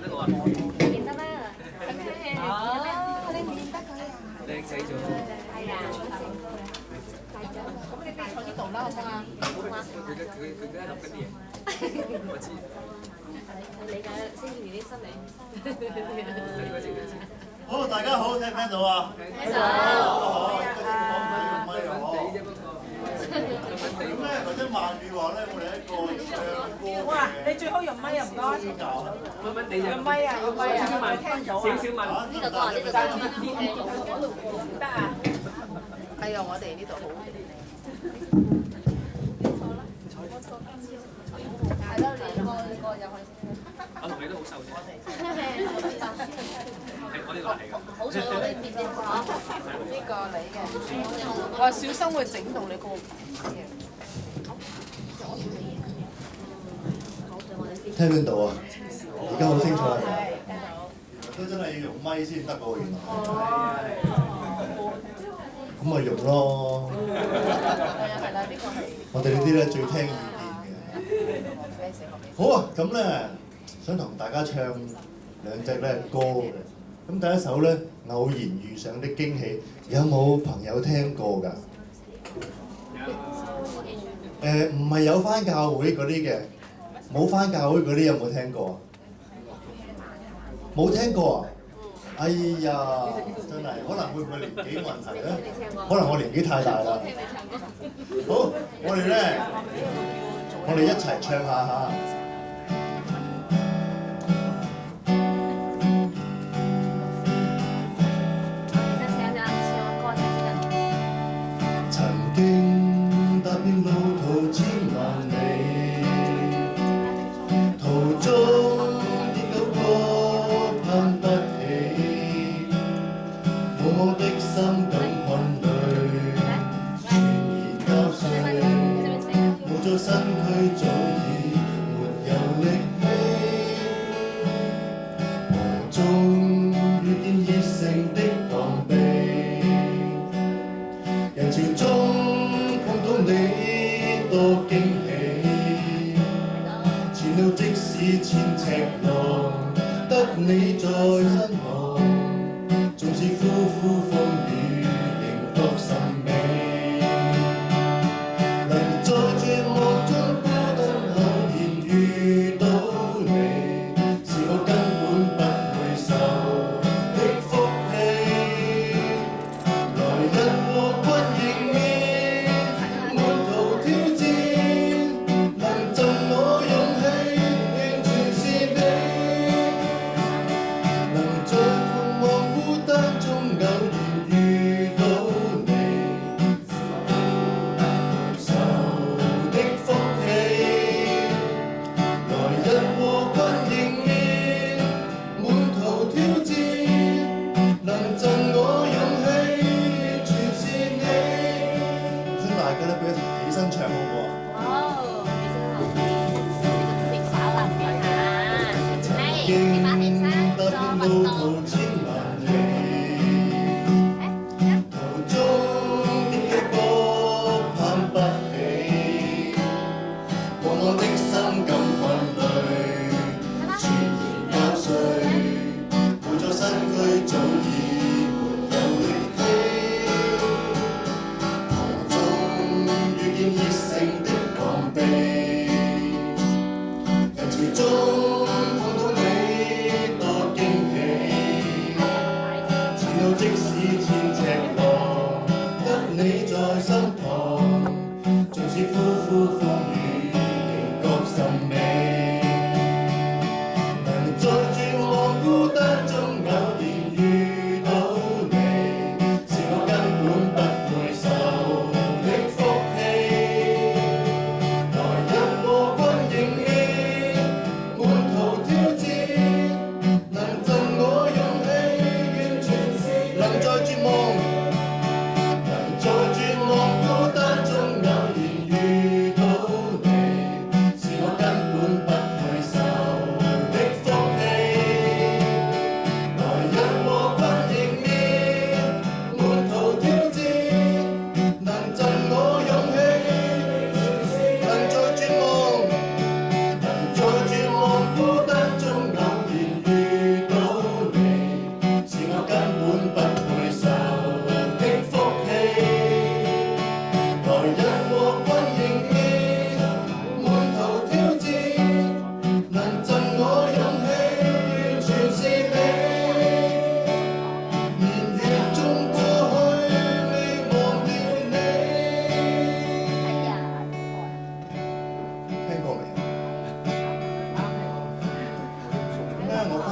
得我啊？見得啦，咁樣你唔認得佢啊？靚仔咗。係啊，咁你不如坐呢度啦，好唔好啊？佢而家諗緊啲嘢，我知。你嘅星期年啲新嚟。好，大家好，聽唔聽到啊？聽到。咁咧，頭先萬語話咧，我哋一個唱歌哇！你最好用咪啊，唔該。蚊蚊地啫。用咪啊，用咪啊，我聽到啊。少少問。呢度多啊，呢度多。得啊。係啊，我哋呢度好。係咯，你個入去先。我同你都好瘦啫。係，我呢個係㗎。好彩我哋變啲嚇。呢個你嘅。我小心會整到你個嘢。聽唔聽到啊？而家好清楚係咪？都真係要用咪先得喎，原來。咁咪用咯。係啦，呢個係。我哋呢啲咧最聽意見嘅。好啊，咁咧想同大家唱兩隻咧歌嘅。咁第一首咧偶然遇上的驚喜，有冇朋友聽過㗎？唔係有返教會嗰啲嘅，冇返教會嗰啲有冇聽過啊？冇聽過啊？哎呀，真係可能會唔會年紀問題咧？可能我年紀太大啦。好，我哋咧，我哋一齊唱下嚇。曾經踏遍路途千萬里，途中跌倒過攀不起，我的心感困累，全然交瘁，冇咗身軀早已沒有力氣，途中遇見熱誠的防備。人潮中碰到你多驚喜，前路即使千尺浪，得你在身旁，縱使呼呼風雨，仍覺甚美。能在絕望中孤單偶然遇到你，是我根本不會受的福氣。來日和君迎面，滿途挑戰，能贈我勇氣，全是你。能在彷徨孤單中偶然遇到你，是我不受的福氣。來日和君迎面，滿途挑戰，能贈我勇氣，全是你。唔想大家咧，俾一齊起身唱好唔好啊？哦，你真係好啲，食飽啦，唔該嚇。係，食飽起身，做運動。千萬里，途中跌倒過攀不起，和我的心感困累，全然交瘁，冇咗身軀早已沒有力氣，途中遇見熱誠的防備，人潮中碰到你多驚喜。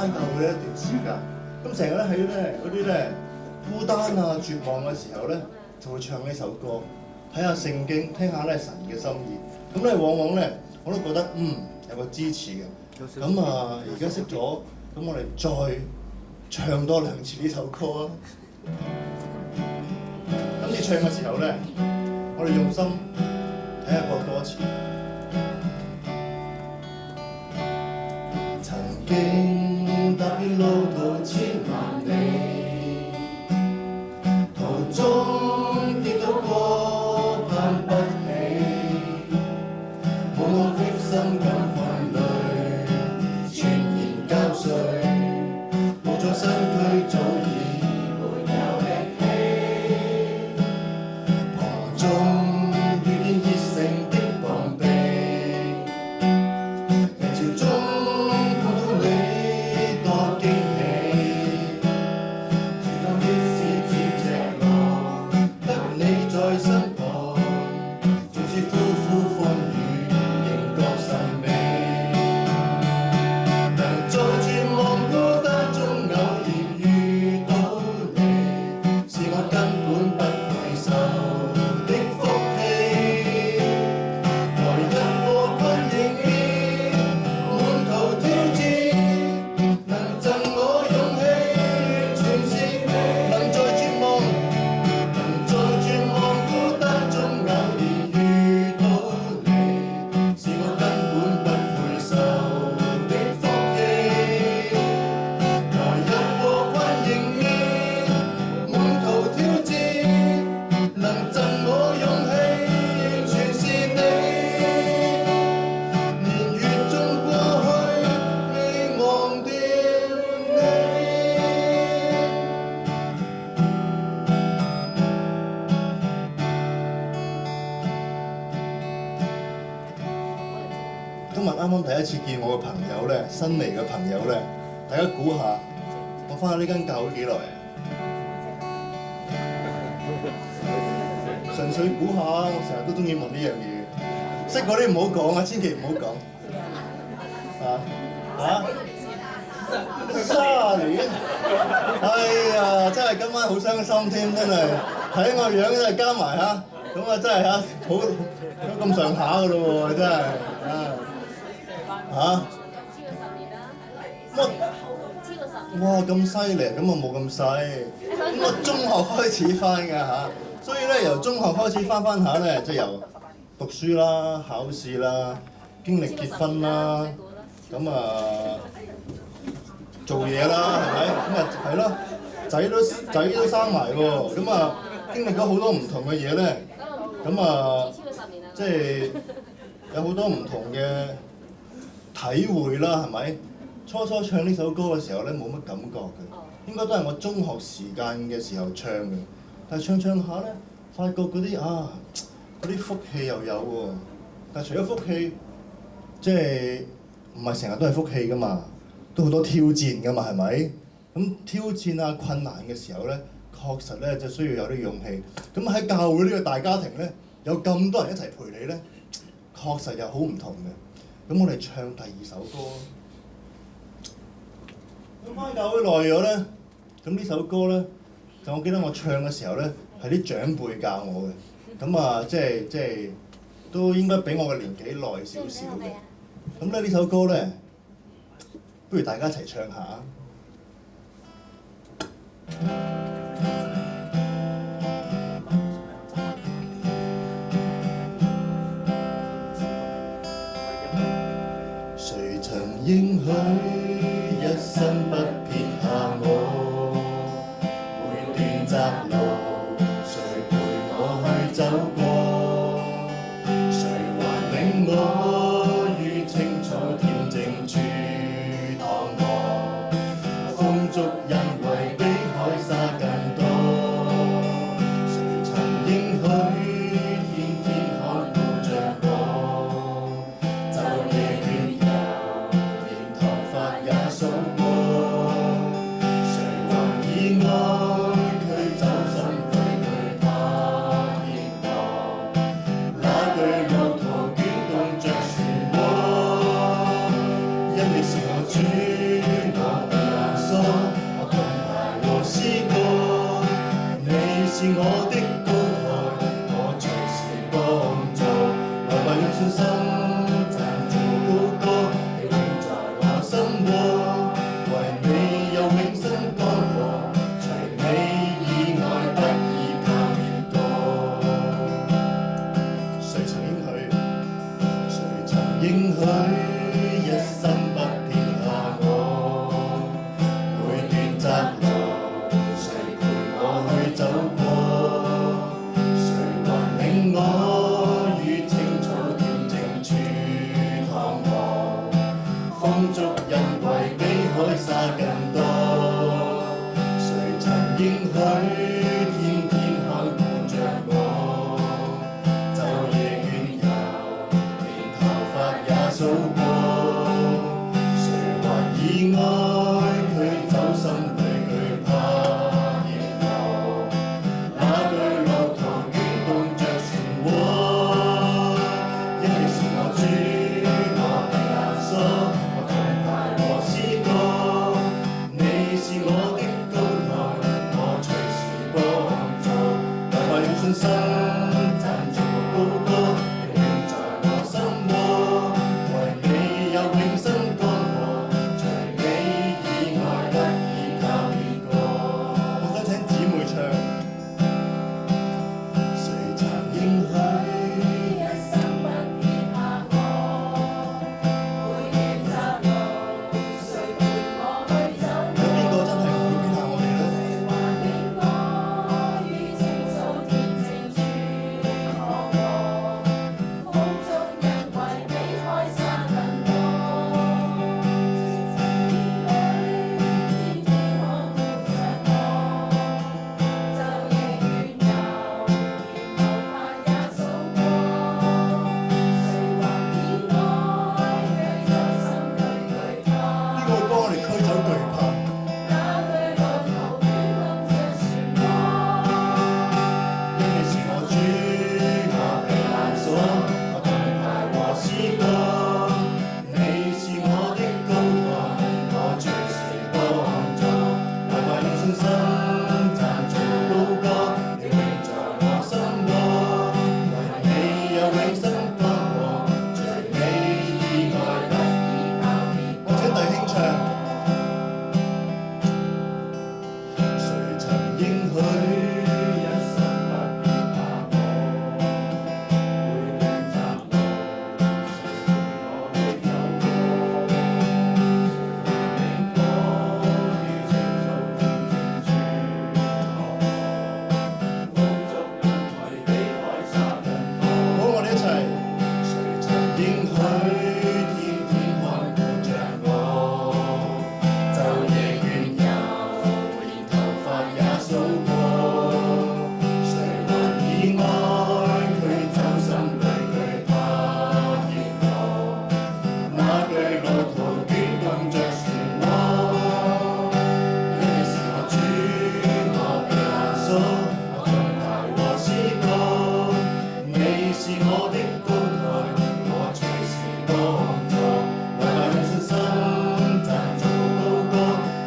翻教會一段時間，咁成日咧喺咧嗰啲咧孤單啊、絕望嘅時候咧，就會唱呢首歌，睇下聖經，聽下咧神嘅心意。咁咧往往咧我都覺得有個支持嘅。咁啊而家識咗，咁我哋再唱多2次呢首歌啊！今次唱嘅時候咧，我哋用心睇下個歌詞。曾經踏遍路途千萬里，途中跌倒過攀不起，無我的心感困累，全然交瘁，無助身軀早已沒有力氣，旁中遇見熱誠的膀臂，人潮中碰到你多驚喜，全當的獅子隻狼，得你在身旁，縱使呼呼風雨，仍覺神美。能在絕望孤單中偶然遇到你，是我根本不配受的福氣。來日禍困迎面，滿途挑戰，能贈我勇氣，全是你。能在絕望孤單中偶然遇到你，是我根本不配受的福氣。來日禍困迎面，滿途挑戰，能贈我勇氣，全是你。年月中過去，未忘掉你。今日啱啱第一次見我嘅朋友咧，新嚟嘅朋友咧，大家估下，我翻去呢間教會幾耐啊？純粹估下，我成日都中意問呢樣嘢。識嗰啲唔好講啊，千祈唔好講。30年，哎呀，真係今晚好傷心添，真係睇我樣真係加埋嚇，咁啊真係嚇好都咁上下噶咯喎，真係超過10年啦，乜？超過10年。哇咁犀利，咁啊冇咁細，咁我中學開始翻㗎嚇，所以咧由中學開始翻下咧，即係由讀書啦、考試啦、經歷結婚啦，咁啊做嘢啦，係咪？咁啊係咯，仔都生埋喎，咁啊經歷咗好多唔同嘅嘢咧，咁啊即係有好多唔同嘅體會啦，係咪？初唱呢首歌嘅時候咧，冇乜感覺嘅，應該都係我中學時間嘅時候唱嘅。但係唱下咧，發覺嗰啲福氣又有喎。但係除咗福氣，即係唔係成日都係福氣噶嘛，都好多挑戰噶嘛，係咪？咁挑戰啊困難嘅時候咧，確實咧就需要有啲勇氣。咁喺教會呢個大家庭咧，有咁多人一齊陪你咧，確實又好唔同嘅。咁我哋唱第2首歌。咁翻教會耐咗咧，咁呢首歌咧，就我記得我唱嘅時候咧，係啲長輩教我嘅，咁啊即係都應該比我嘅年紀耐少少嘅。咁咧呢首歌咧，不如大家一齊唱下。誰曾應許一生不撇下我，每段窄路誰陪我去走過，誰還領我於青草恬靜處躺臥，風燭因為比海沙更多，誰曾應許天天看顧着我，晝夜缺遊連頭髮也數過，誰還以愛驅走心對對他熱望，那句路途捲動着漩渦，因你是我主，我應許天天看顧着我，晝夜倦遊，連頭髮也數過。誰還以愛驅走心裏懼怕熱流？那對路途捲動着漩渦，因你是我主，我避難所，我盾牌和詩歌。你是我的高台，我隨時幫助。為我用信心讚頌高歌，永遠在我心窩。為你有永生江河，除你以外不依靠別個。我想請姊妹唱。誰曾應許一生不撇下我，每段窄路誰陪我去走過？有邊個真係唔會撇下我哋呢？誰還戀我於青草田靜處看我，風中因為比開沙更多。誰曾應許天天看顧着我，晝夜倦遊，連頭髮也數過。誰還以愛驅走心懼懼怕？邊個會幫我哋驅走懼怕？那對路途捲動着漩渦，因你是我主，我避難所，我盾牌和詩歌。你是我的高台，我隨時幫助。為我用信心讚頌高歌，你永在我心窩。為你有永生江河，除你以外不依靠別個。我請弟兄唱。誰曾應許一生不撇下我，每段窄路誰陪我去走過？誰還領我於青草田靜處看我，風中因為比海沙更多。好，我哋一齊。誰曾應許天天看顧着我，晝夜倦遊，連頭髮也數過。誰還以愛驅走心裏懼怕熱流？那對路途捲動着漩渦，因你是我主，我避難所，我盾牌和詩歌。你是我的高台，我隨時幫助。為我用信心讚頌高歌，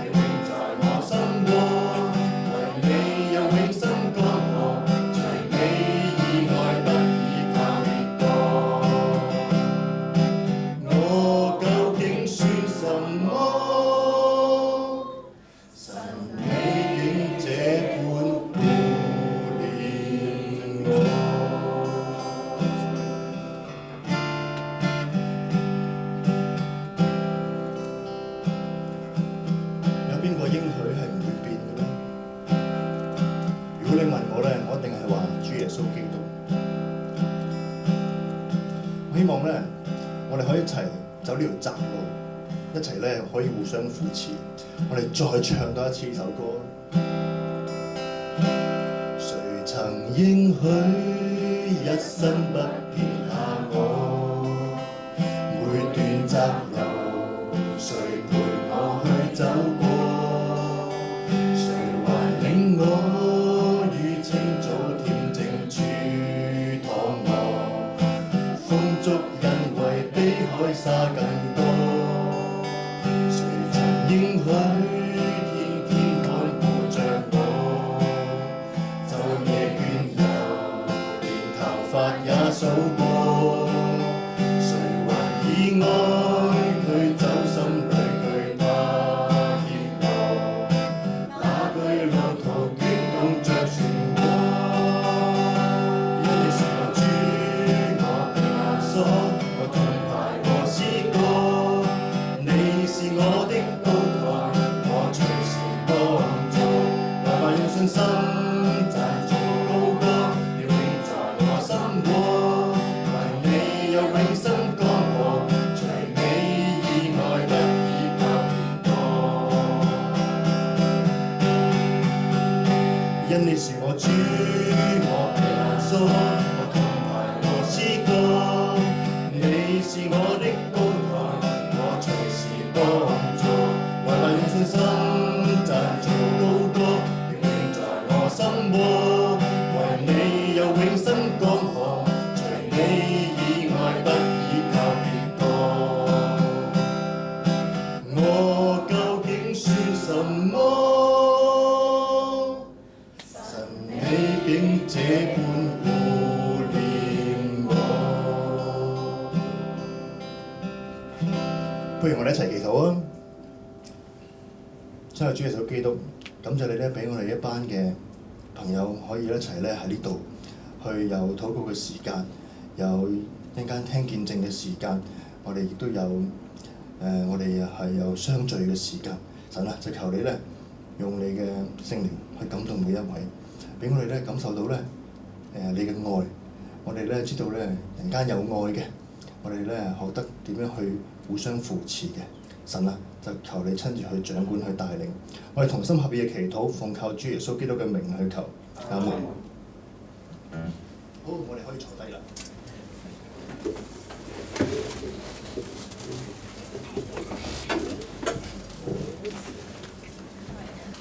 永遠在我心窩。為你有永生江河，除你以外不依靠別個。我究竟算什麼？神你竟這般顧念我。有邊個應許係唔會變嘅呢？如果你問我咧，我一定係話主耶穌基督。我希望咧，我哋可以一齊走呢條窄路，一齊咧可以互相扶持。我哋再唱多一次呢首歌。誰曾應許一生不撇下我？每段窄路，誰陪我去走過？誰還領我於青草田靜處躺臥？風燭因為比海沙更多。誰曾應許天天看顧着我？晝夜倦遊，連頭髮也數過。誰還以愛驅走心裏懼怕熱流？那對路途捲動着漩渦，因你是我主，我避難所，我盾牌和詩歌。你是我的高台，信心讚頌高歌，永遠在我心窩。為你有永生江河，除你以外不依靠別個。我究竟算什麼？神你竟這般顧念我。不如我哋一齊祈禱啊！親愛的主耶穌基督，感謝你咧，俾我哋一班嘅朋友可以一齊咧喺呢度去有禱告嘅時間，有一陣間聽見證嘅時間，我哋亦都有我哋係有相聚嘅時間。神啊，就求你咧用你嘅聖靈去感動每一位，俾我哋咧感受到咧你嘅愛，我哋咧知道咧人間有愛嘅，我哋咧學得點樣去互相扶持嘅。神啊，就求你親自去掌管去帶領，我哋同心合意嘅祈禱，奉靠主耶穌基督嘅名去求，阿門。好，我哋可以坐低啦。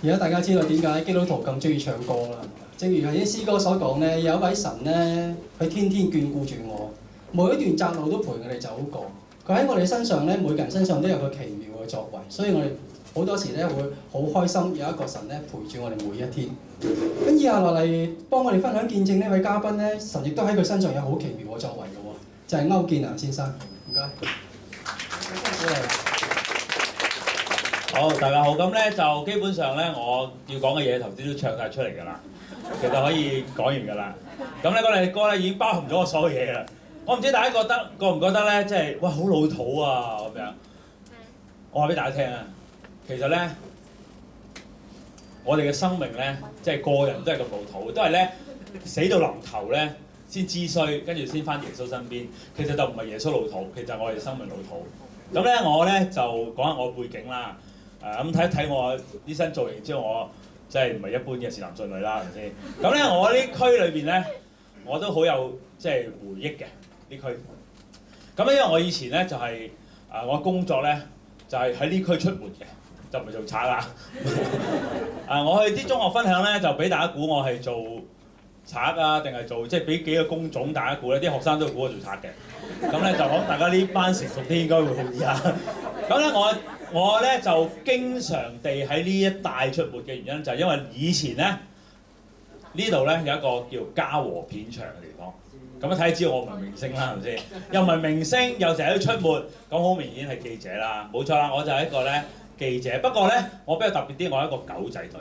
而家大家知道點解基督徒咁中意唱歌啦？正如係啲詩歌所講咧，有一位神咧，佢天天眷顧住我，每一段窄路都陪我哋走過。佢喺我哋身上咧，每個人身上都有個奇妙嘅作為，所以我哋好多時咧會好開心，有一個神咧陪住我哋每一天。咁以下落嚟幫我哋分享見證呢位嘉賓咧，神亦都喺佢身上有好奇妙嘅作為嘅喎，就係歐建良先生。唔該。好，大家好。咁咧就基本上咧，我要講嘅嘢頭先都唱晒出嚟㗎啦，其實可以講完㗎啦。咁咧嗰隻歌咧已經包含咗我所有嘢啦。我唔知大家覺唔覺得咧，即係哇好老土啊咁樣。我話俾大家聽啊，其實咧我哋嘅生命咧，即係個人都係咁老土，都係咧死到臨頭咧先知衰，跟住先翻耶穌身邊。其實就唔係耶穌老土，其實係我哋生命老土。咁咧我咧就講下我背景啦。咁睇一睇我呢身造型之後，我真係唔係一般嘅善男信女啦，係咪先？咁咧我呢區裏邊咧，我都好有即係回憶嘅呢區。咁咧因為我以前咧就係我工作咧就係喺呢區出沒嘅，就唔係做賊啦。我去啲中學分享咧，就俾大家估我係做賊啊，定係做即係俾幾個工種大家估咧，啲學生都估我做賊嘅。咁咧就講大家呢班成熟啲應該會好啲啊。咁咧我咧就經常地喺呢一帶出沒嘅原因就係因為以前咧呢度咧有一個叫嘉禾片場嘅地方。咁一睇知道我唔係明星啦，係咪先？又唔係明星，又成日都出沒，咁好明顯係記者啦。冇錯啦，我就係一個咧記者。不過咧我比較特別啲，我係一個狗仔隊，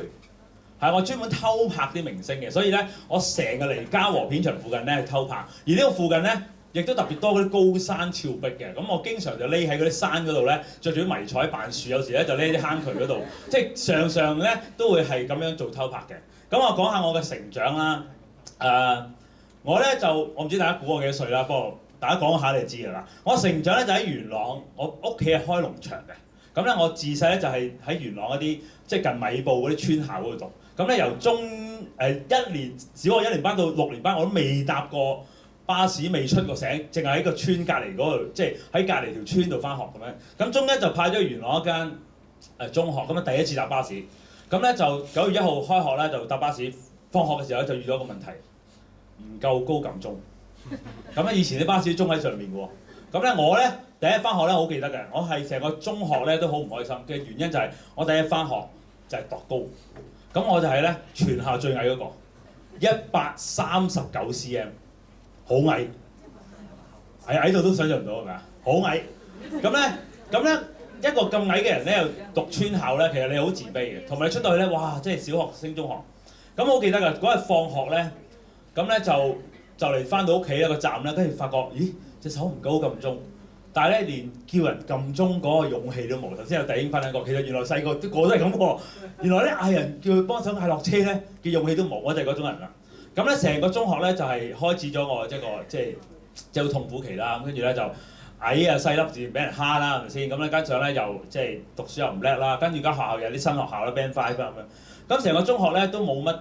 係我專門偷拍啲明星嘅。所以咧我成日嚟嘉禾片場附近咧係偷拍，而呢個附近咧亦都特別多嗰啲高山峭壁嘅。咁我經常就匿喺嗰啲山嗰度咧，着住啲迷彩扮樹，有時咧就匿喺啲坑渠嗰度，即係常咧都會係咁樣做偷拍嘅。咁我講下我嘅成長啦，我咧就我唔知大家估我幾多歲啦，不過大家講下你就知㗎啦。我成長咧就喺元朗，我屋企係開農場嘅。咁咧我自細咧就係喺元朗一啲即係近米埔嗰啲村校嗰度讀。咁咧由小學1年班到6年班，我都未搭過巴士，未出過省，淨係喺個村隔離嗰度，即係喺隔離條村度翻學咁樣。咁中間就派咗去元朗一間中學，咁啊第一次搭巴士。咁咧就9月1號開學咧就搭巴士，放學嘅時候咧就遇到一個問題。唔夠高撳鐘，咁咧以前啲巴士鐘喺上面嘅喎，咁咧我咧第一翻學咧好記得嘅，我係成個中學咧都好唔開心嘅原因就係我第一翻學就係度高，咁我就係咧全校最矮嗰個，139 cm， 好矮，矮到都想象唔到係咪啊？好矮，咁咧一個咁矮嘅人咧又讀村校咧，其實你好自卑嘅，同埋你出到去咧，哇！即係小學升中學，咁我好記得㗎，嗰日放學咧。咁咧就嚟翻到屋企一個站咧，跟住發覺，咦隻手唔高撳鐘，但係咧連叫人撳鐘嗰個勇氣都冇。頭先有弟兄分享過，其實原來細個個都係咁喎。原來咧嗌人叫佢幫手嗌落車咧嘅勇氣都冇，我就係嗰種人啦。咁咧成個中學咧就係開始咗我一個即係好痛苦期啦。咁跟住咧就矮啊細粒字俾人蝦啦，係咪先？咁咧加上咧又即係讀書又唔叻啦，跟住間學校有啲新學校啦 Band 5咁樣。咁成個中學咧都冇乜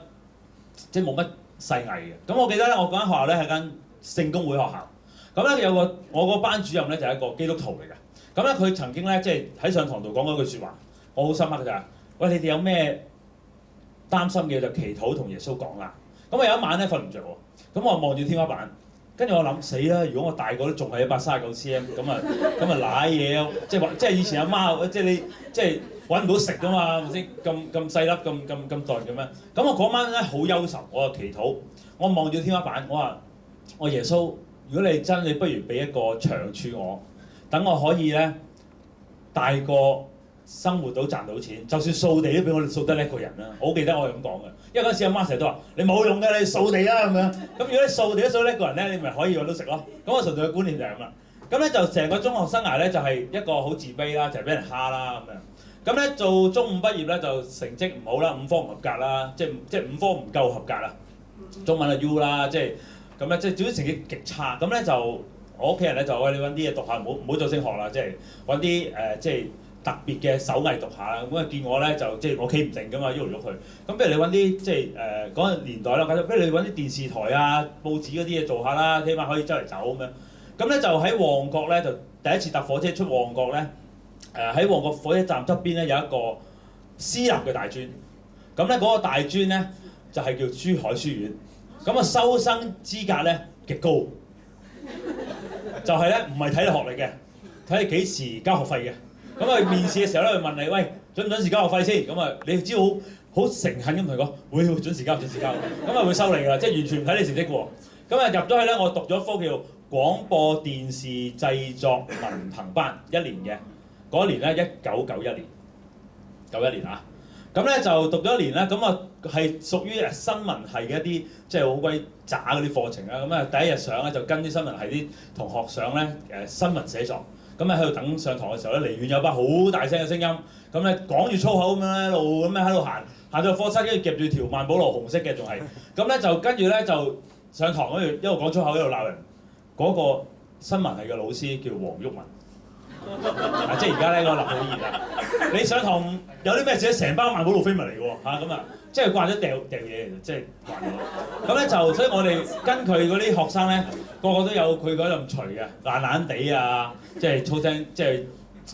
細藝嘅。咁我記得咧，我嗰間學校咧係間聖公會學校。咁咧我個班主任咧就係一個基督徒嚟嘅。咁咧佢曾經咧即係喺上堂度講過一句説話，我好深刻嘅就係，喂，你哋有咩擔心嘅就祈禱同耶穌講啦。咁我有一晚咧瞓唔着喎，咁我望住天花板，跟住我諗死啦！如果我大個都仲係139 cm，咁啊賴嘢啊！即係以前阿媽，即係你即係揾唔到食噶嘛，係咪先？咁細粒咁大咁樣。咁我嗰晚咧好憂愁，我就祈禱，我望住天花板，我話我耶穌，如果你真，你不如俾一個長處我，等我可以咧大個生活到賺到錢，就算掃地都俾我哋掃得叻個人啦。我好記得我係咁講嘅，因為嗰陣時阿媽成日都話你冇用嘅，你掃地啦咁樣。咁如果你掃地都掃得叻個人咧，你咪可以揾到食咯。咁我純粹嘅觀念就係咁啦。咁咧就成個中學生涯咧就係一個好自卑啦，就係俾人蝦啦咁樣。咁咧做中五畢業咧就成績唔好啦，5科唔合格啦，即係5科唔夠合格啦。中文係 U 啦，即係咁咧，即係總之成績極差。咁咧就我屋企人咧就喂，你揾啲嘢讀下，唔好再升學啦，即係揾啲即係特別嘅手藝讀下啦。咁啊見我咧就即係我企唔定噶嘛，喐嚟喐去。咁不如你揾啲即係嗰個年代啦，不如你揾啲電視台啊、報紙嗰啲嘢做下啦，起碼可以周圍走咁樣。咁咧就喺旺角咧就第一次搭火車出旺角咧，喺旺角火車站側邊咧有一個私立嘅大專。咁咧嗰個大專咧就係叫珠海書院。咁啊收生資格咧極高，就係咧唔係睇你學歷嘅，睇你幾時交學費嘅。咁啊面試嘅時候咧，佢問你喂準唔準時交學費先？咁啊你知好誠懇咁同佢講，會準時交，準時交。咁啊會收你㗎，即係完全唔睇你成績喎。咁啊入咗去咧，我讀咗科叫廣播電視製作文憑班1年嘅，嗰年咧1991年，91年啊。咁咧就讀咗1年啦，咁啊係屬於新聞系嘅一啲即係好鬼渣嗰啲課程啦。咁啊第一日上咧就跟啲新聞系啲同學上咧新聞寫作，咁啊喺度等上堂嘅時候咧，離遠有把好大聲嘅聲音，咁咧講住粗口咁樣一路咁樣喺度行到課室，跟住夾住條萬寶羅紅色嘅仲係，咁咧就跟住咧就上堂嗰度一路講粗口一路鬧人。嗰個新聞系嘅老師叫黃毓民。即係而家咧個立好熱啦！你上堂有啲咩事，成班萬寶路飛埋嚟喎嚇咁啊！即係慣咗掉嘢，即係慣咗。咁咧就所以我哋跟佢嗰啲學生咧，個個都有佢嗰陣除嘅爛爛地啊，即係粗聲，即係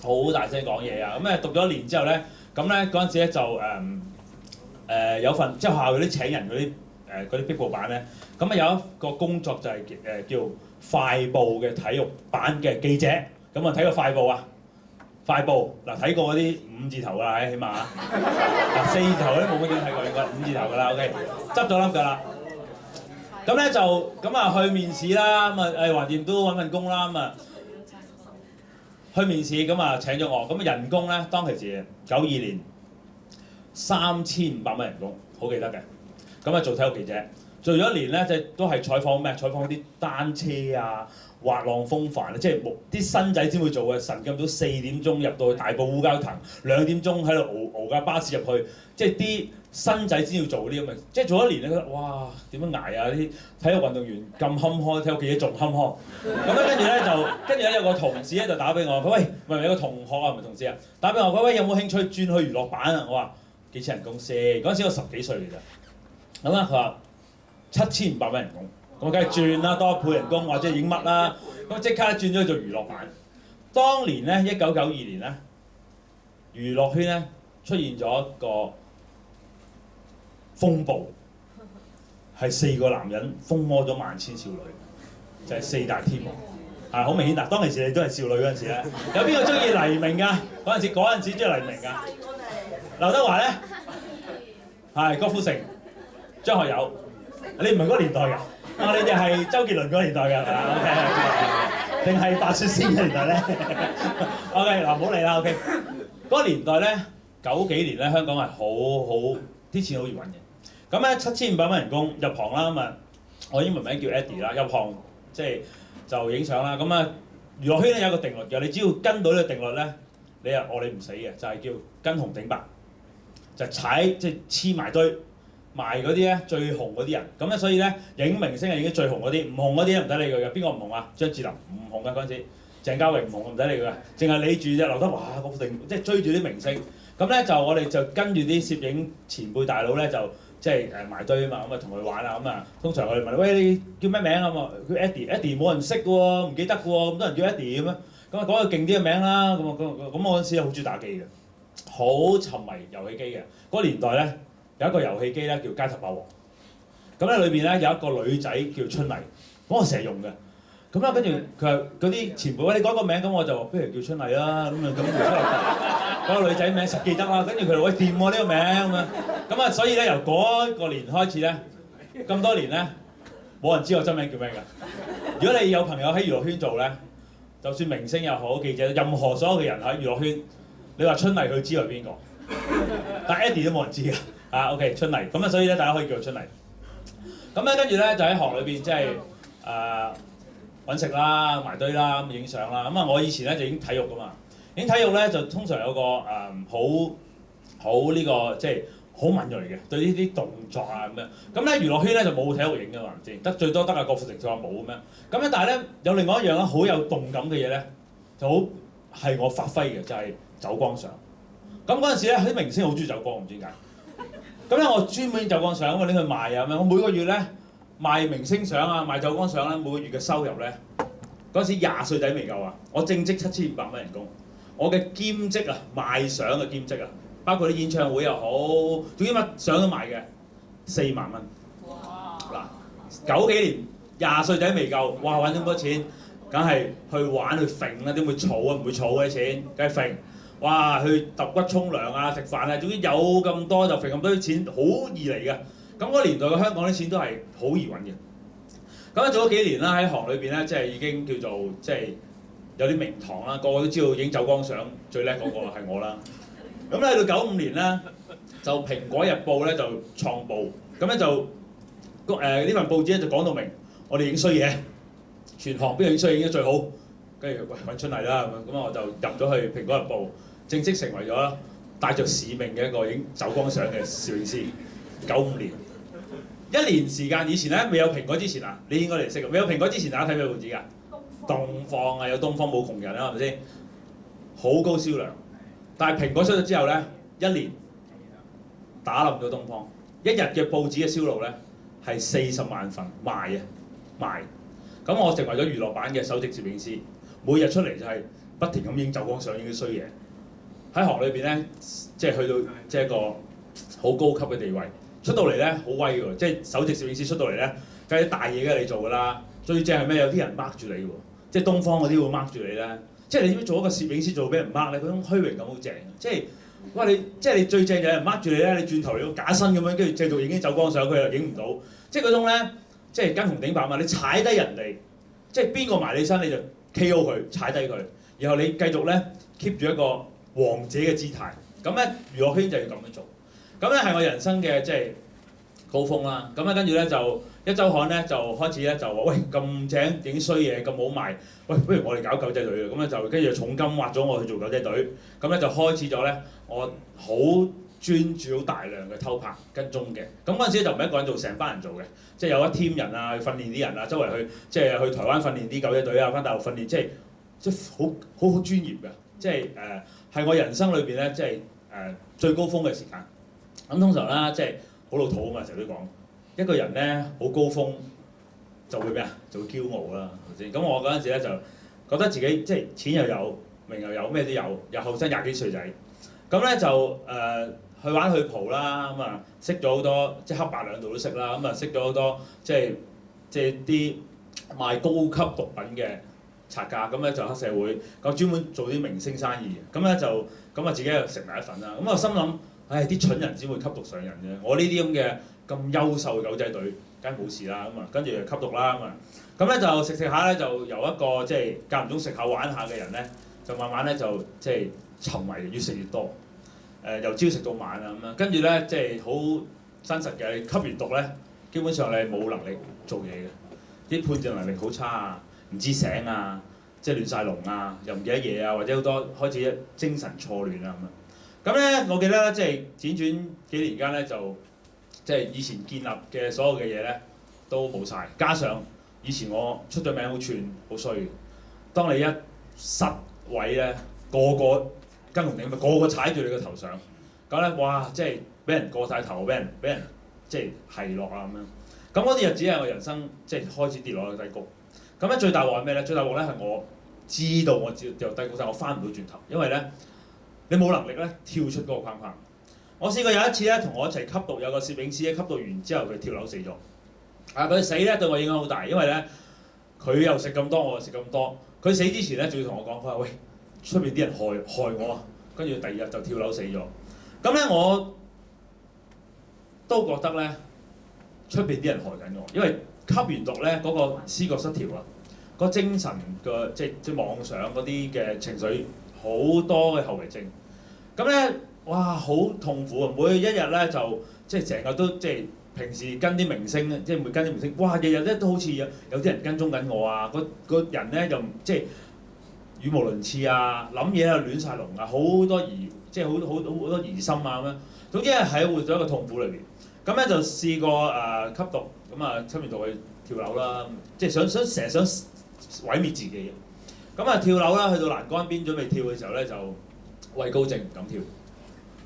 好大聲講嘢啊！咁咧讀咗1年之後咧，咁咧嗰陣時咧就有份即係學校嗰啲請人嗰啲壁報版咧，咁啊有一個工作就係叫快報嘅體育版嘅記者。咁啊睇過快報啊，快報嗱睇過嗰啲5字頭㗎啦，起碼嗱4字頭嗰啲冇乜點睇過，應該5字頭㗎啦 ，OK， 執咗笠㗎啦。咁咧就咁啊去面試啦，咁啊橫掂都揾份工啦，咁啊去面試，咁啊請咗我，咁啊人工咧當其時92年3500蚊人工，好記得嘅。咁啊做體育記者，做咗1年咧，即係都係採訪咩？採訪啲單車啊。滑浪風帆啊，即係啲新仔先會做嘅，神咁早4點鐘入到去大埔烏蛟騰，2點鐘喺度熬架巴士入去，即係啲新仔先要做嗰啲咁嘅，即係做1年咧覺得哇點樣捱啊！啲體育運動員咁坎坷，體育記者仲坎坷。咁咧跟住咧有個同事咧就打俾我，佢喂唔係有個同學啊唔係同事啊，打俾我佢喂有冇興趣轉去娛樂版啊？我話幾錢人工先？嗰陣時我10幾歲嚟咋。咁啊佢話7500蚊人工。咁梗係轉啦，多1倍人工或者影乜啦，咁即刻轉咗去做娛樂版。當年咧1992年咧，娛樂圈咧出現咗一個風暴，係4個男人瘋魔咗萬千少女，就係4大天王。好明顯嗱，當其時你都係少女嗰陣時咧，有邊個中意黎明㗎？嗰陣時中意黎明㗎。劉德華咧，係郭富城、張學友，你唔係嗰個年代㗎。你哋係周杰倫嗰個年代㗎，係嘛 ？OK， 定係白雪仙嘅年代咧？OK， 嗱唔好理啦 ，OK。嗰個年代咧，90幾年咧，香港係好啲錢好易揾嘅。咁咧7500蚊人工入行啦，咁啊，我英文名叫 Eddie 啦，入行即係就影相啦。咁啊，娛樂圈咧有個定律嘅，你只要跟到呢個定律咧，你係餓你唔死嘅，就係叫跟紅頂白，就踩即係黐埋堆。賣嗰啲咧最紅嗰啲人，咁咧所以咧影明星係影最紅嗰啲，唔紅嗰啲咧唔使理佢嘅。邊個唔紅啊？張智霖唔紅嘅嗰陣時，鄭嘉穎唔紅唔使理佢嘅，淨係理住啫。劉德華嗰定即係追住啲明星。咁咧就我哋就跟住啲攝影前輩大佬咧就即係埋堆啊嘛，咁啊同佢玩啊咁啊。通常我哋問喂你叫咩名啊嘛？佢 Eddie 冇人識嘅喎，唔記得嘅喎，咁多人叫 Eddie 咁樣。咁啊講個勁啲嘅名啦，咁我嗰陣時好中意打機嘅，好好沉迷遊戲機嘅。嗰個年代咧有一個遊戲機咧叫街頭霸王，咁咧裏邊咧有一個女仔叫春麗，咁我成日用嘅。咁啦，跟住佢話嗰啲前輩，喂，你改個名，咁我就話不如叫春麗啦，咁啊咁嗰個女仔名實記得啦。跟住佢話喂掂喎呢個名咁啊，所以咧由嗰個年開始咧，咁多年咧冇人知我真名叫咩㗎。如果你有朋友喺娛樂圈做咧，就算明星又好，記者，任何所有嘅人喺娛樂圈，你話春麗佢知係邊個，但 Eddie 都冇人知㗎。OK 春麗，咁啊所以咧大家可以叫佢春麗。咁咧跟住咧就喺行裏邊即係揾食啦、埋堆啦、咁影相啦。咁啊我以前咧就影體育㗎嘛，影體育咧就通常有個好呢個即係好敏鋭嘅對呢啲動作啊咁樣。咁咧娛樂圈咧就冇體育影㗎嘛，唔知最多得阿郭富城就話冇咁樣。咁咧但係咧有另外一樣咧好有動感嘅嘢咧，就好係我發揮嘅，就係走光相。咁嗰陣時咧啲明星好中意走光，唔知點解。咁咧我專門走光相，我拎去賣啊咁樣。我每個月咧賣明星相啊、賣走光相咧，每個月嘅收入咧嗰陣時20歲仔未夠啊，我正職7500蚊人工，我嘅兼職啊賣相嘅兼職啊，包括啲演唱會又好，總之乜相都賣嘅4萬蚊。哇！嗱，90幾年20歲仔未夠，哇揾咁多錢，梗係去玩去揈啦，點會儲啊？唔會儲嘅錢，梗係揈。哇！去揼骨沖涼啊、食飯啊，總之有咁多就揈咁多啲錢，好易嚟嘅。咁嗰個年代嘅香港啲錢都係好易揾嘅。咁啊做咗幾年啦，喺行裏邊咧，即係已經叫做即係有啲名堂啦，個個都知道影走光相最叻嗰個係我啦。咁咧到95年咧，就《蘋果日報》咧就創報，咁咧就呢份報紙咧就講到明，我哋影衰嘢，全行邊個影衰嘢影得最好，跟住喂揾春麗啦咁我就入咗去《蘋果日報》，正式成為咗帶着使命嘅一個影走光相嘅攝影師。95年，1年時間以前咧未有蘋果之前啊，你應該嚟識嘅。未有蘋果之前，大家睇咩報紙㗎？東方啊，有東方冇窮人啊，係咪先？好高銷量。但係蘋果出咗之後咧，1年打冧咗東方，一日嘅報紙嘅銷路咧係40萬份賣。咁我成為咗娛樂版嘅首席攝影師，每日出嚟就係不停咁影走光相，影啲衰嘢。喺行裏邊咧，即係去到即係一個好高級嘅地位。出到嚟咧好威喎，即係首席攝影師出到嚟咧，梗係啲大嘢梗係你做㗎啦。最正係咩？有啲人 mark 住你喎，即係東方嗰啲會 mark 住你咧。即係你知唔知做一個攝影師做俾人 mark 咧，嗰種虛榮感好正。即係哇你即係你最正就有人 mark 住你咧，你轉頭你個假身咁樣，跟住繼續影啲走光相，佢又影唔到。即係嗰種咧，即係跟紅頂白嘛。你踩低人哋，即係邊個埋你身你就 KO 佢，踩低佢，然後你繼續咧 keep 住一個王者嘅姿態。咁咧娛樂圈就要咁樣做。咁咧係我人生嘅即係高峰啦。咁咧跟住咧就一週刊咧就開始咧就話喂咁正影衰嘢咁好賣，喂不如我哋搞狗仔隊啊！咁咧就跟住重金挖咗我去做狗仔隊。咁咧就開始咗咧我好專注好大量嘅偷拍跟蹤嘅。咁嗰陣時就唔係一個人做，成班人做嘅，即係有一 team 人啊，訓練啲人啊，周圍去即係去台灣訓練啲狗仔隊啊，翻大陸訓練，即係好專業嘅，即係係我人生裏邊咧即係最高峰嘅時間。咁通常啦，即係好老土啊嘛，成日都講一個人咧好高峰就會咩啊？就會驕傲啦，係咪先？咁我嗰陣時咧就覺得自己即係錢又有，名又有，咩都有，又後生20幾歲仔。咁咧就去玩去蒲啦，咁啊識咗好多，即係黑白兩道都識啦。咁啊識咗好多即係啲賣高級毒品嘅賊家，咁咧就黑社會，咁專門做啲明星生意。咁咧就咁啊自己又食埋一份啦。咁我心諗，唉啲蠢人先會吸毒上癮啫。我呢啲咁嘅咁優秀嘅狗仔隊，梗係冇事啦。咁啊跟住就吸毒啦。咁咧就食下咧，就由一個即係間唔中食下玩下嘅人咧，就慢慢咧就即係沉迷，越食越多。由朝食到晚啊咁樣，跟住咧即係好真實嘅，吸完毒咧，基本上你係冇能力做嘢嘅，啲判斷能力好差啊，唔知醒啊，即係亂晒龍啊，又唔記得嘢啊，或者好多開始精神錯亂啊咁樣。咁咧我記得咧，即係輾轉幾年間咧，就即係以前建立嘅所有嘅嘢咧都冇晒，加上以前我出咗名好串好衰嘅，當你一失位咧，個個跟紅頂，個個踩住你個頭上，咁咧哇，即係俾人過晒頭，俾人即係係落啊咁樣。咁嗰啲日子係我人生即係開始跌落去低谷。咁咧最大鑊係咩咧？最大鑊咧係我知道我跌落低谷，但係我翻唔到轉頭，因為咧你冇能力咧跳出嗰個框框。我試過有一次咧，同我一齊吸毒有個攝影師咧，吸毒完之後佢跳樓死咗。佢死咧對我影響好大，因為咧佢又食咁多，我又食咁多。佢死之前咧，仲要同我講，佢話：喂，出邊啲人害我啊！跟住第二日就跳樓死咗。咁咧我都覺得咧，出邊啲人害緊我，因為吸完毒咧嗰個思覺失調啊，個精神嘅即妄想嗰啲嘅情緒好多嘅後遺症。咁咧哇好痛苦啊！每一日咧就即係成日都即係平時跟啲明星，即係會跟啲明星，哇日日咧都好似有啲人跟蹤緊我啊！個人咧就即係語無倫次啊，諗嘢又亂晒龍啊，好多即係好多疑心啊咁樣。總之係活咗一個痛苦裏邊。咁咧就試過吸毒，咁啊吸完毒去跳樓啦，即係成日想毀滅自己。咁啊跳樓啦，去到欄杆邊準備跳嘅時候咧就畏高症唔敢跳。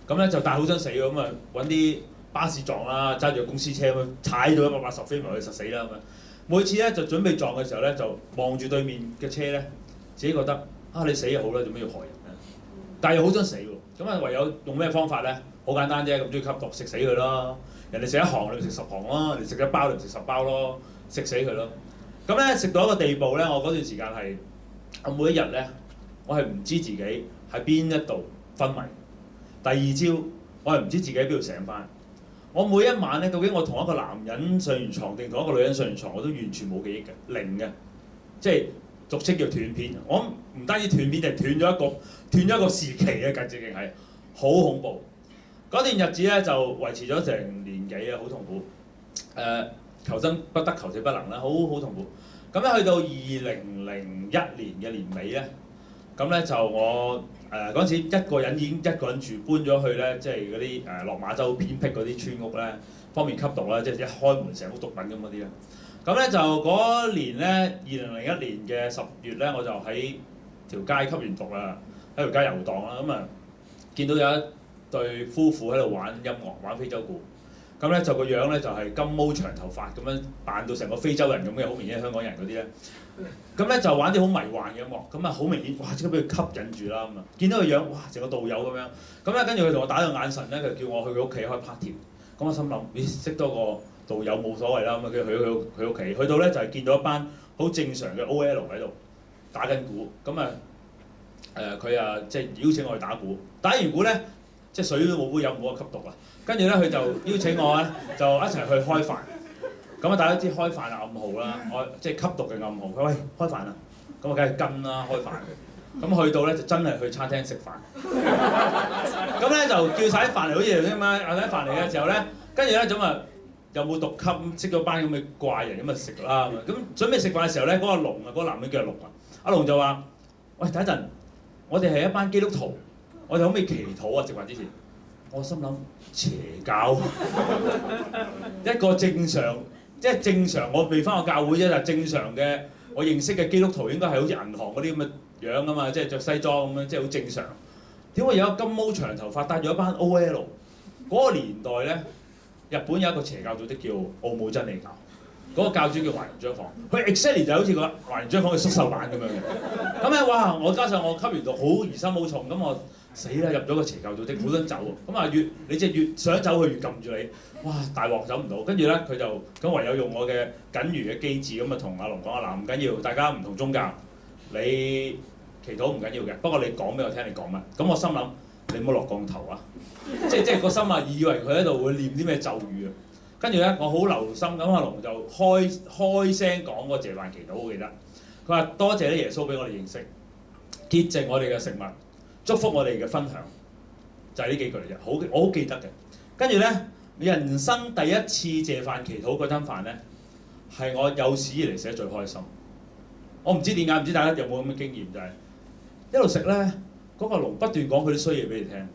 咁咧就但係好想死喎，咁啊揾啲巴士撞啦，揸住個公司車咁踩到180飛埋去實死啦咁樣。每次咧就準備撞嘅時候咧就望住對面嘅車咧，自己覺得啊你死就好啦，做咩要害人咧？但係又好想死喎，咁啊唯有用咩方法咧？好簡單啫，咁中意吸毒食死佢咯。人哋食1行，你咪食10行咯；人哋食1包，你咪食10包咯，食死佢咯。咁咧食到一個地步咧，我嗰段時間係我每一日咧，我係唔知自己喺邊一度昏迷。第二朝我係唔知自己喺邊度醒翻。我每一晚咧，究竟我同一個男人上完床定同一個女人上完床，我都完全冇記憶嘅，零嘅，即係俗稱叫斷片。我唔單止斷片，係斷咗一個時期嘅，簡直係好恐怖。嗰段日子咧就維持咗成年幾啊，好痛苦。求生不得，求死不能啦，好痛苦。咁咧去到2001年嘅年尾咧，咁咧就我嗰陣時一個人已經一個人住，搬咗去咧，即係嗰啲落馬洲偏僻嗰啲村屋咧，方便吸毒啦，即係一開門成屋毒品咁嗰啲咧。咁咧就嗰年咧2001年嘅10月咧，我就喺條街吸完毒啦，喺條街遊蕩啦，咁啊見到有一對夫婦喺度玩音樂，玩非洲鼓。咁咧就個樣咧就係金毛長頭髮咁樣扮到成個非洲人咁嘅，好明顯係香港人嗰啲咧。咁咧就玩啲好迷幻嘅音樂，咁啊好明顯，哇！即刻俾佢吸引住啦咁啊！見到個樣，哇！成個道友咁樣。咁咧跟住佢同我打個眼神咧，佢叫我去佢屋企開 party。咁我心諗，咦，識多個道友冇所謂啦。咁啊，佢去佢屋企，去到咧就係見到一班好正常嘅 OL 喺度打緊鼓。咁啊佢啊即係邀請我去打鼓。打完鼓咧，即係水都冇杯飲，冇得吸毒啊！跟住咧，佢就邀請我咧，就一齊去開飯。咁啊，大家知開飯嘅暗號啦，我即係吸毒嘅暗號。佢喂開飯啊，咁我梗係跟啦，開飯。咁去到咧就真係去餐廳食飯。咁咧就叫晒啲飯嚟，好似頭先咁樣嗌晒啲飯嚟嘅時候咧，跟住咧咁啊有冇毒吸，識咗班咁嘅怪人咁啊食啦咁。準備食飯嘅時候咧，嗰個龍啊，嗰個男人叫阿龍啊，阿龍就話：喂，等一陣，我哋係一班基督徒，我哋可唔可以祈禱啊？食飯之前。我心諗邪教，一個正常，即係正常，我未返過教會啫，但係正常嘅我認識嘅基督徒應該係好似銀行嗰啲咁嘅樣㗎嘛，即係着西裝咁樣，即係好正常。點解有一個金毛長頭髮帶住一班 OL？ 嗰個年代咧，日本有一個邪教組織叫奧姆真理教，嗰個教主叫華人張房，佢 exactly 就好似個華人張房嘅縮瘦版咁樣嘅。咁咧哇！我加上我吸完毒好疑心好重，咁我。死啦！入咗個邪教組織，好想走喎。咁啊你即係越想走，佢越撳住你。哇！大鑊走唔到，跟住咧佢就咁唯有用我嘅僅餘嘅機智咁啊，同阿龍講啊，嗱唔緊要，大家唔同宗教，你祈禱唔緊要嘅，不過你講俾我聽你講乜。咁我心諗你唔好落降頭啊！即係個心啊，以為佢喺度會念啲咩咒語啊。跟住咧我好留心咁，阿龍就開聲講個謝飯祈禱，我記得。佢話多謝啲耶穌俾我哋認識，潔淨我哋嘅食物。祝福我哋嘅分享，就係呢幾句嚟啫，我好記得嘅。跟住咧，人生第一次謝飯祈禱嗰餐飯咧，係我有史以嚟食得最開心。我唔知點解，唔知大家有冇咁嘅經驗，就係一路食咧，嗰個龍不斷講佢啲衰嘢俾你聽。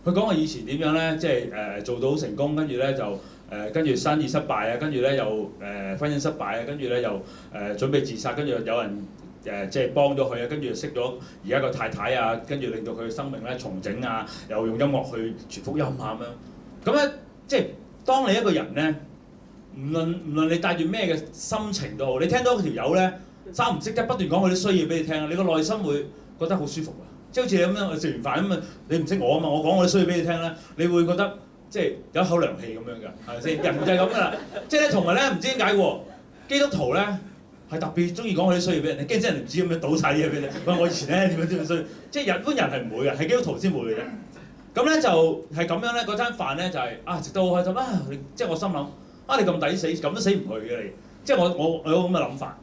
佢講我以前點樣咧，即係做到好成功，跟住咧就跟住生意失敗啊，跟住咧又婚姻失敗啊，跟住咧又準備自殺，跟住有人。即係幫咗佢啊，跟住識咗而家個太太啊，跟住令到佢嘅生命咧重整啊，又用音樂去傳福音啊咁樣。咁咧，即係當你一個人咧，唔論你帶住咩嘅心情都好，你聽到條友咧三唔識得不斷講佢啲衰嘢俾你聽，你個內心會覺得好舒服啊！即係好似你咁樣，食完飯咁啊，你唔識我啊嘛，我講我啲衰嘢俾你聽咧，你會覺得即係有一口涼氣咁樣㗎，係咪先？人就係咁㗎啦。即係咧，同埋咧，唔知點解喎，基督徒咧係特別中意講我啲衰嘢俾人聽，驚知人哋唔知咁樣倒晒啲嘢俾你。喂，我以前咧點樣衰，即係一般人係唔會嘅，係基督徒先會嘅啫。咁咧就係咁樣咧，嗰餐飯咧就係食得好開心啊！即係我心諗你咁抵死，咁都死唔去嘅你。即係我有咁嘅諗法。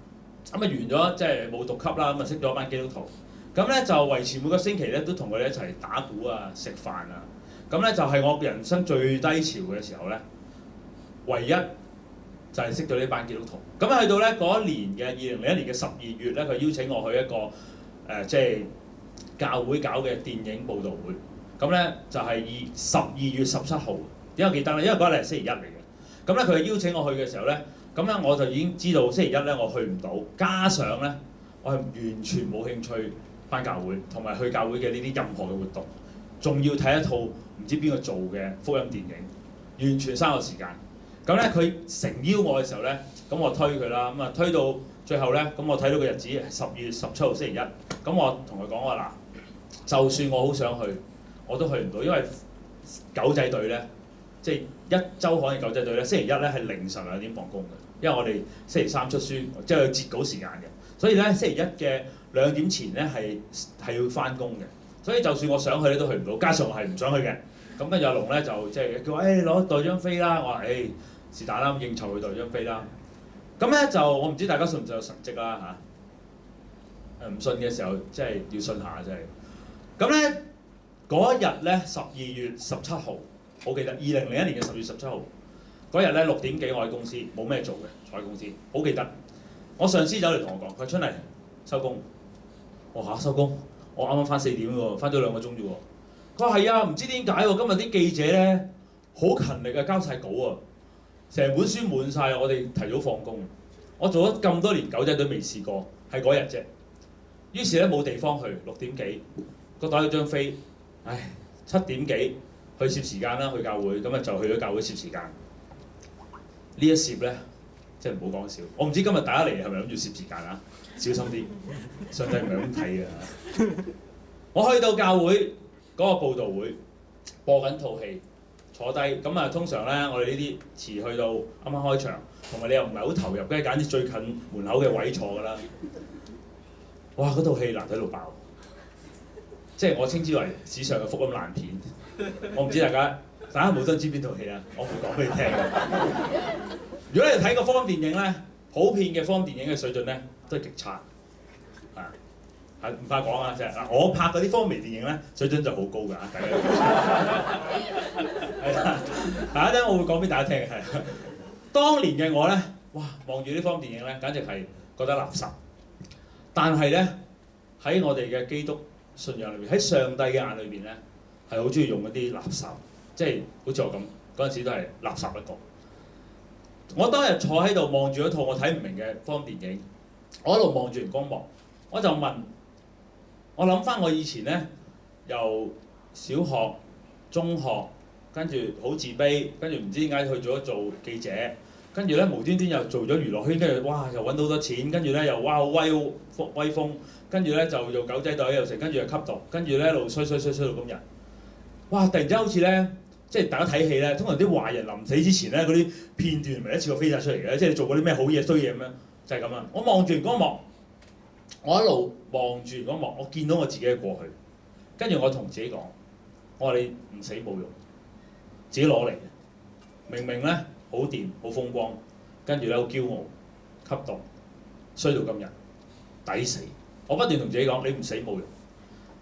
咁完咗即係冇讀級啦，咁識咗一班基督徒。咁咧就維持每個星期咧都同佢哋一齊打鼓啊、食飯啊。咁咧就係我人生最低潮嘅時候咧，唯一就係識到呢班基督徒。咁去到咧嗰一年嘅2001年嘅12月咧，佢邀請我去一個即係教會搞嘅電影佈道會。咁咧就係12月17號。點解我記得咧？因為嗰日係星期一嚟嘅。咁咧佢邀請我去嘅時候咧，咁咧我就已經知道星期一咧我去唔到，加上咧我係完全冇興趣返教會，同埋去教會嘅呢啲任何嘅活動，仲要睇一套唔知邊個做嘅福音電影，完全嘥我時間。咁咧佢誠邀我嘅時候咧，咁我推佢啦，咁啊推到最後咧，咁我睇到個日子係12月17號星期一，咁我同佢講話嗱，就算我好想去，我都去唔到，因為狗仔隊咧。即係一週刊嘅狗仔隊咧，星期一咧係凌晨2點放工嘅，因為我哋星期三出書，即係有截稿時間嘅，所以咧星期一嘅2點前咧係要翻工嘅，所以就算我想去咧都去唔到，加上我係唔想去嘅。咁跟住阿龍咧就即係叫我攞代張飛啦，我話是但啦，應酬佢代張飛啦。咁咧就我唔知大家信唔信有神蹟啦嚇，唔信嘅時候即係要信下真係。咁咧嗰一日咧12月17號。我記得2001年嘅10月17號嗰日咧6點幾，我喺公司冇咩做嘅，坐喺公司。好記得我上司走嚟同我講，佢出嚟收工。我話收工，我啱啱翻4點喎，翻咗2個鐘啫喎。佢話係啊，唔知點解喎，今日啲記者咧好勤力啊，交晒稿啊，成本書滿晒，我哋提早放工。我做咗咁多年狗仔隊未試過，係嗰日啫。於是咧冇地方去，6點幾個袋有張飛，7點幾。去攝時間啦，去教會，咁啊就去咗教會攝時間。呢一攝咧，即係唔好講笑。我唔知今日大家嚟係咪諗住攝時間啊？小心啲，上帝唔係咁睇嘅。我去到教會嗰個佈道會，播緊套戲，坐低。咁啊，通常咧，我哋呢啲遲去到啱啱開場，同埋你又唔係好投入，梗係揀啲最近門口嘅位坐㗎啦。哇！嗰套戲難睇到爆，即係我稱之為史上嘅福音爛片。我唔知大家冇想知邊套戲啊？我唔會講俾你聽。如果你睇過福音電影咧，普遍嘅福音電影嘅水準咧都係極差，係唔怕講啊！即係嗱，我拍嗰啲科微電影咧水準就好高㗎，大家要係啦。下一陣我會講俾大家聽嘅係，當年嘅我咧，哇望住啲福音電影咧，簡直係覺得垃圾。但係咧喺我哋嘅基督信仰裏邊，喺上帝嘅眼裏邊咧。係好中意用一啲垃圾，即係好似我咁嗰陣時都係垃圾一個。我當日坐喺度望住一套我睇唔明嘅福音電影，我一路望住熒光幕，我就問，我諗翻我以前咧，由小學、中學，跟住好自卑，跟住唔知點解去咗做記者，跟住咧無端端又做咗娛樂圈，跟住哇又揾到好多錢，跟住咧又哇好威風，跟住咧就做狗仔隊又成，跟住又吸毒，跟住咧一路衰到今日。哇！突然之間好似咧，即係大家睇戲咧，通常啲壞人臨死之前咧，嗰啲片段咪一次過飛晒出嚟嘅，即係你做過啲咩好嘢衰嘢咁樣，就係咁啊！我望住熒光幕，我一路望住熒光幕，我見到我自己嘅過去，跟住我同自己講：我話你唔死冇用，自己攞嚟嘅。明明咧好掂好風光，跟住咧好驕傲，吸毒，衰到今日，抵死！我不斷同自己講：你唔死冇用。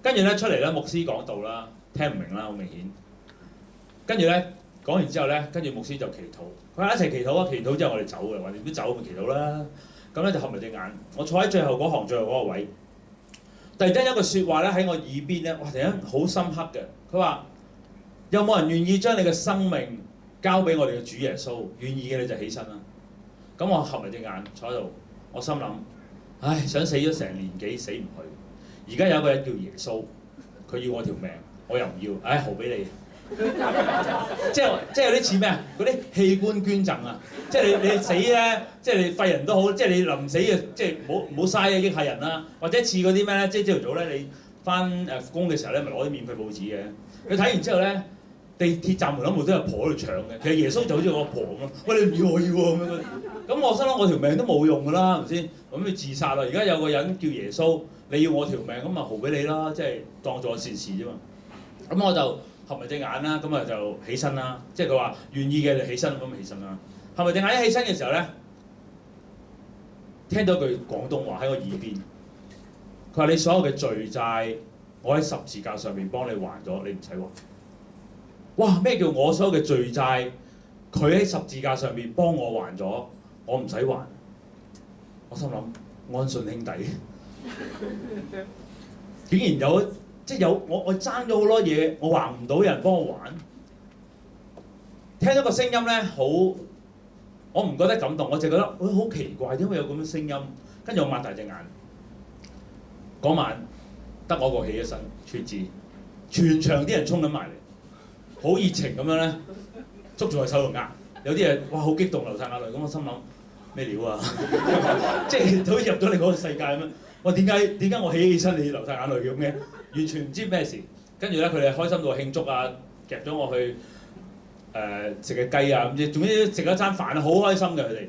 跟住咧出嚟咧，牧師講道啦。聽唔明啦，好明顯。跟住咧講完之後咧，跟住牧師就祈禱，佢話一齊祈禱啊！祈禱之後我哋走嘅，話你都走咪祈禱啦。咁咧就合埋隻眼，我坐喺最後嗰行最後嗰個位。突然間有一句説話咧喺我耳邊咧，哇！突然間好深刻嘅。佢話：有冇人願意將你嘅生命交俾我哋嘅主耶穌？願意嘅你就起身啦。咁我合埋隻眼坐喺度，我心諗：唉，想死咗成年幾死唔去。而家有一個人叫耶穌，佢要我條命。我又唔要，唉，豪俾你，即係有啲似咩啊？嗰啲器官捐贈啊，即係你死咧，即係你廢人都好，即係你臨死嘅，即係唔好嘥啊，益下人啦，或者似嗰啲咩咧，即係朝頭早咧，你翻工嘅時候咧，咪攞啲免費報紙嘅。佢睇完之後咧，地鐵站門口冇都有婆喺度搶嘅。其實耶穌就好似我阿婆咁咯，喂你唔要我要喎咁樣。咁我心諗我條命都冇用㗎啦，係咪先？咁你自殺啦！而家有個人叫耶穌，你要我條命咁咪豪俾你啦，即係當做善事啫嘛。咁我就合埋隻眼啦，咁啊就起身啦。即係佢話願意嘅就起身，咁咪起身啦。合埋隻眼一起身嘅時候咧，聽到句廣東話喺我耳邊，佢話你所有嘅罪債，我喺十字架上面幫你還咗，你唔使還。哇！咩叫我所有嘅罪債？佢喺十字架上面幫我還咗，我唔使還。我心諗安信兄弟，竟然有即係有我爭咗好多嘢，我還唔到，有人幫我還。聽到個聲音咧，好我唔覺得感動，我就覺得好奇怪，點解有咁嘅聲音？跟住我擘大隻眼，嗰晚得我個起咗身，決志，全場啲人衝緊埋嚟，好熱情咁樣咧，捉住我手度握，有啲嘢哇好激動流晒眼淚，咁我心諗咩料啊？即係好似入咗你嗰個世界咁樣。我點解我起身你流晒眼淚咁嘅？完全唔知咩事。跟住咧佢哋開心到慶祝啊，夾咗我去食嘅雞啊，咁之總之食咗餐飯啊，好開心嘅佢哋。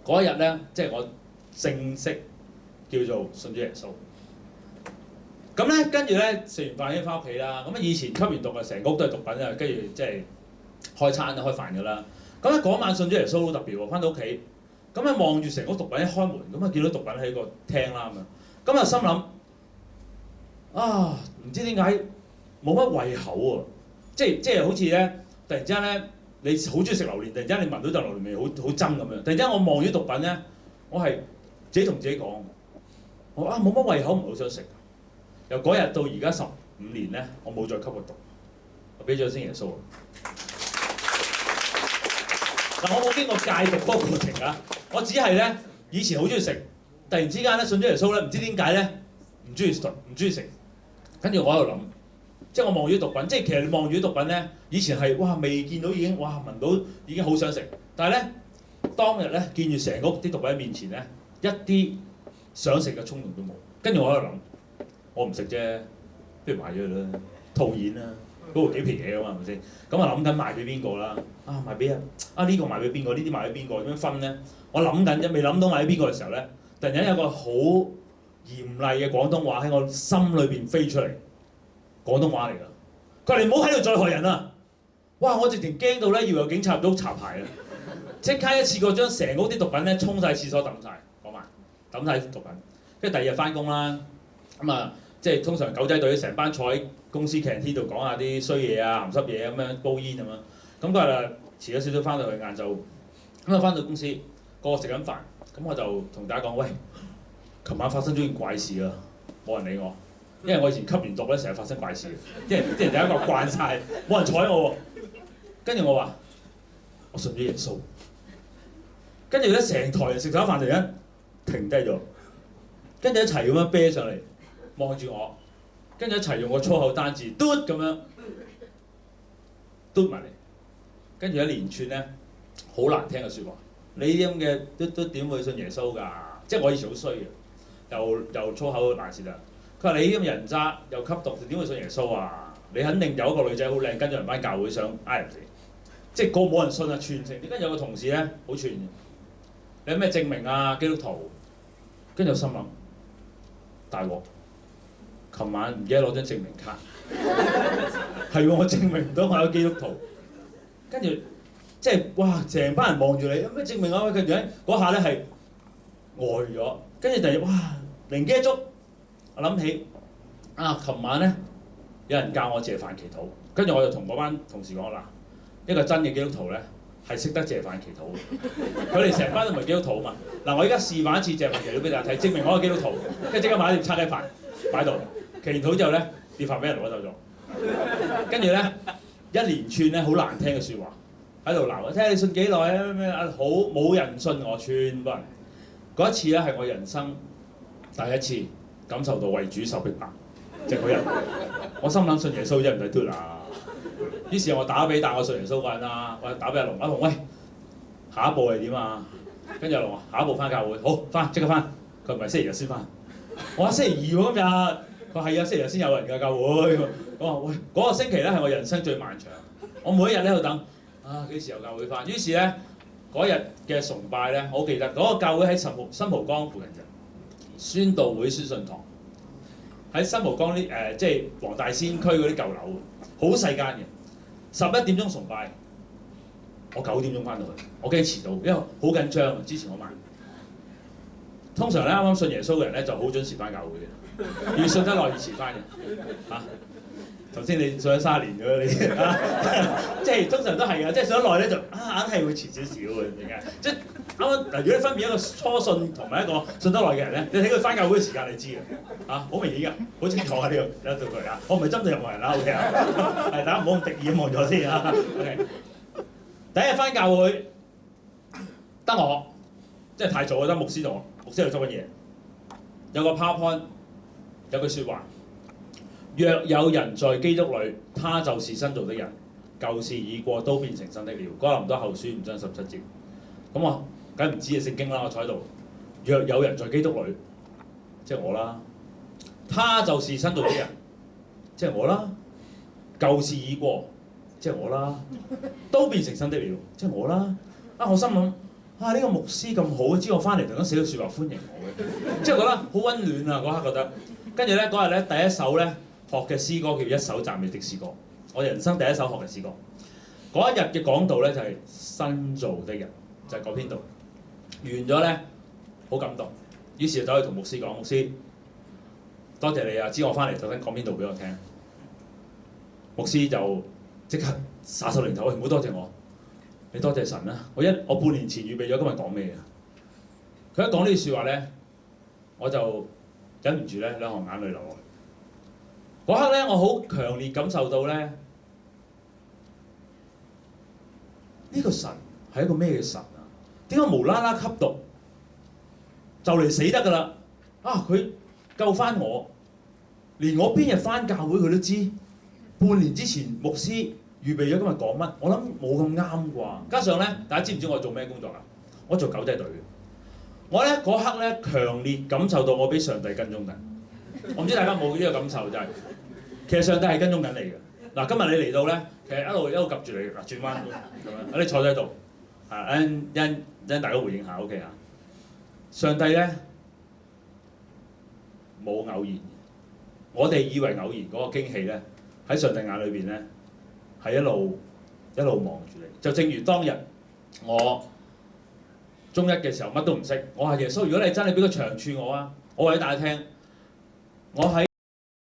嗰一日咧，即係我正式叫做信主耶穌。咁咧，跟住咧食完飯已經翻屋企啦。咁啊，以前吸完毒啊，成屋都係毒品啊，跟住即係開餐開飯㗎啦。咁咧嗰晚信主耶穌好特別喎，翻到屋企，咁啊望住成屋毒品一開門，咁啊見到毒品喺個廳啦咁樣。咁啊心諗啊，唔知點解冇乜胃口喎，即係好似咧，突然之間咧，你好中意食榴蓮，突然之間你聞到陣榴蓮味，好憎咁樣。突然之間我望住毒品咧，我係自己同自己講，我話冇乜胃口，唔好想食。由嗰日到而家15年咧，我冇再吸過毒，我俾咗先耶穌。嗱，我冇經過戒毒嗰個過程啊，我只係咧以前好中意食，突然之間咧信咗耶穌咧，唔知點解咧唔中意食，跟住我喺度諗，即係我望住啲毒品，即係其實你望住啲毒品咧，以前係哇未見到已經哇聞到已經好想食，但係咧當日咧見住成屋啲毒品喺面前咧，一啲想食嘅衝動都冇，跟住我喺度諗。我唔食啫，不如賣咗佢啦，套現啦，嗰度幾皮嘢㗎嘛，係咪先？咁啊諗緊賣俾邊個啦？啊賣俾呢個賣俾邊個？呢啲賣俾邊個？點樣分咧？我諗緊啫，未諗到賣俾邊個嘅時候咧，突然間有個好嚴厲嘅廣東話喺我心裏邊飛出嚟，廣東話嚟㗎。佢話你唔好喺度再害人啊！哇！我直情驚到咧，要有警察入屋查牌啊！即刻一次過將成屋啲毒品咧沖晒廁所抌晒，講埋抌晒啲毒品。跟住第二日翻工啦，咁啊〜即係通常狗仔隊成班坐喺公司 canteen 度講下啲衰嘢啊、鹹濕嘢咁樣煲煙咁樣。咁嗰日啊遲咗少少翻到去晏晝，咁啊翻到公司個個食緊飯，咁我就同大家講：喂，琴晚發生咗件怪事啊！冇人理我，因為我以前吸完毒咧成日發生怪事嘅，啲人第一個慣晒，冇人睬我喎。跟住我話：我信咗耶穌。跟住咧成台人食咗飯突然間停低咗，跟住一齊咁樣啤上嚟。望住我，跟住一齊用個粗口單字嘟咁樣嘟埋嚟，跟住一連串咧好難聽嘅説話。你啲咁嘅嘟點會信耶穌㗎？即係我以前好衰嘅，又粗口難舌啦。佢話你啲咁人渣又吸毒，點會信耶穌啊？你肯定有一個女仔好靚，跟咗人返教會想呃人哋，即係個冇人信啊！全程點解有個同事咧好串嘅？你有咩證明啊？基督徒，跟住我心諗大鑊。琴晚唔記得攞張證明卡，係喎，我證明唔到我有基督徒。跟住即係哇，成班人望住你，有咩證明啊？跟住咧嗰下咧係呆咗，跟住第二哇靈機一觸，我諗起啊，琴晚咧有人教我謝飯祈禱，跟住我就同嗰班同事講嗱，一個真嘅基督徒咧係識得謝飯祈禱嘅，佢哋成班都唔係基督徒啊嘛。嗱，我而家示範一次謝飯祈禱俾大家睇，證明我係基督徒，跟住即刻買一碟叉雞飯擺度。祈完禱之後咧，碟飯俾人攞走咗，跟住咧一連串咧好難聽嘅説話喺度鬧，聽下你信幾耐啊？咩啊？好冇人信我，全部人。嗰一次咧係我人生第一次感受到為主受逼迫，即係嗰日。我心諗信耶穌真唔使嘟啦。於是我打俾帶我信耶穌嗰人啦，我打俾阿龍，阿龍喂，下一步係點啊？跟住阿龍話下一步翻教會，好翻即刻翻。佢唔係星期日先翻，我話星期二喎今日。佢話係啊，星期日先有人㗎教會。我話喂，嗰個星期咧係我人生最漫長，我每一日咧喺度等啊幾時有教會翻。於是咧嗰日嘅崇拜咧，我好記得嗰個教會喺新蒲崗附近嘅宣道會書信堂，喺新蒲崗啲即係黃大仙區嗰啲舊樓，好細間嘅。11點鐘崇拜，我9點鐘翻到去，我驚遲到，因為好緊張啊。之前我晚，通常咧啱啱信耶穌嘅人咧就好準時翻教會嘅，越信得耐越遲翻嘅嚇。頭先你信咗30年咗你，即係通常都係㗎，即係信得耐咧就硬係會遲少少嘅，點解？即係啱啱嗱，如果你分辨一個初信同埋一個信得耐嘅人咧，你睇佢翻教會嘅時間你知嘅，好明顯㗎，好清楚啊呢個有道具啊，我唔係針對任何人啦 ，OK 啊，係大家唔好咁敵意咁望咗先啊 ，OK。第一日翻教會得我，即係太早啦，得牧師同我，牧師喺度執緊嘢，有個 PowerPoint， 有句説話。若有人在基督裏，他就是新造的人，舊事已過，都變成新的了。哥林多後書5章17節。咁我梗係唔知嘅聖經啦，我坐喺度。若有人在基督裏，即係我啦，他就是新造的人，即係我啦。舊事已過，即係我啦，都變成新的了，即係我啦。我心諗呢個牧師咁好，知我翻嚟突然間寫咗説話歡迎我嘅，即係覺得好温暖啊！嗰刻覺得。跟住咧嗰日咧第一首咧。學嘅詩歌叫一首讚美的詩歌，我人生第一首學嘅詩歌。嗰一日嘅講道咧就係新造的人，就係嗰篇道。完咗咧，好感動，於是就走去同牧師講：牧師，多謝你啊，知我翻嚟特登講篇道俾我聽。牧師就即刻耍手擰頭，喂，唔好多謝我，你多謝神啦。我半年前預備咗今日講咩啊？佢一講呢句説話咧，我就忍唔住咧兩行眼淚流落。嗰刻咧，我好強烈感受到咧，呢個神係一個咩嘅神啊？點解無啦啦吸毒就嚟死得㗎啦？佢救翻我，連我邊日翻教會佢都知。半年之前牧師預備咗今日講乜，我諗冇咁啱啩。加上咧，大家知唔知我做咩工作啊？我做狗仔隊嘅。我咧嗰刻咧強烈感受到我俾上帝跟蹤緊。我唔知大家有冇呢個感受就係。其實上帝係跟蹤緊你嘅。嗱，今日你嚟到咧，其實一路及住你嘅。嗱，轉彎咁樣，你坐咗喺度，因大家回應下 ，OK 啊？上帝咧冇偶然，我哋以為偶然嗰個驚喜咧，喺上帝眼裏邊咧係一路望住你。就正如當日我中一嘅時候乜都唔識，我係耶穌。如果你真係俾個長處我啊，我話俾大家聽，我喺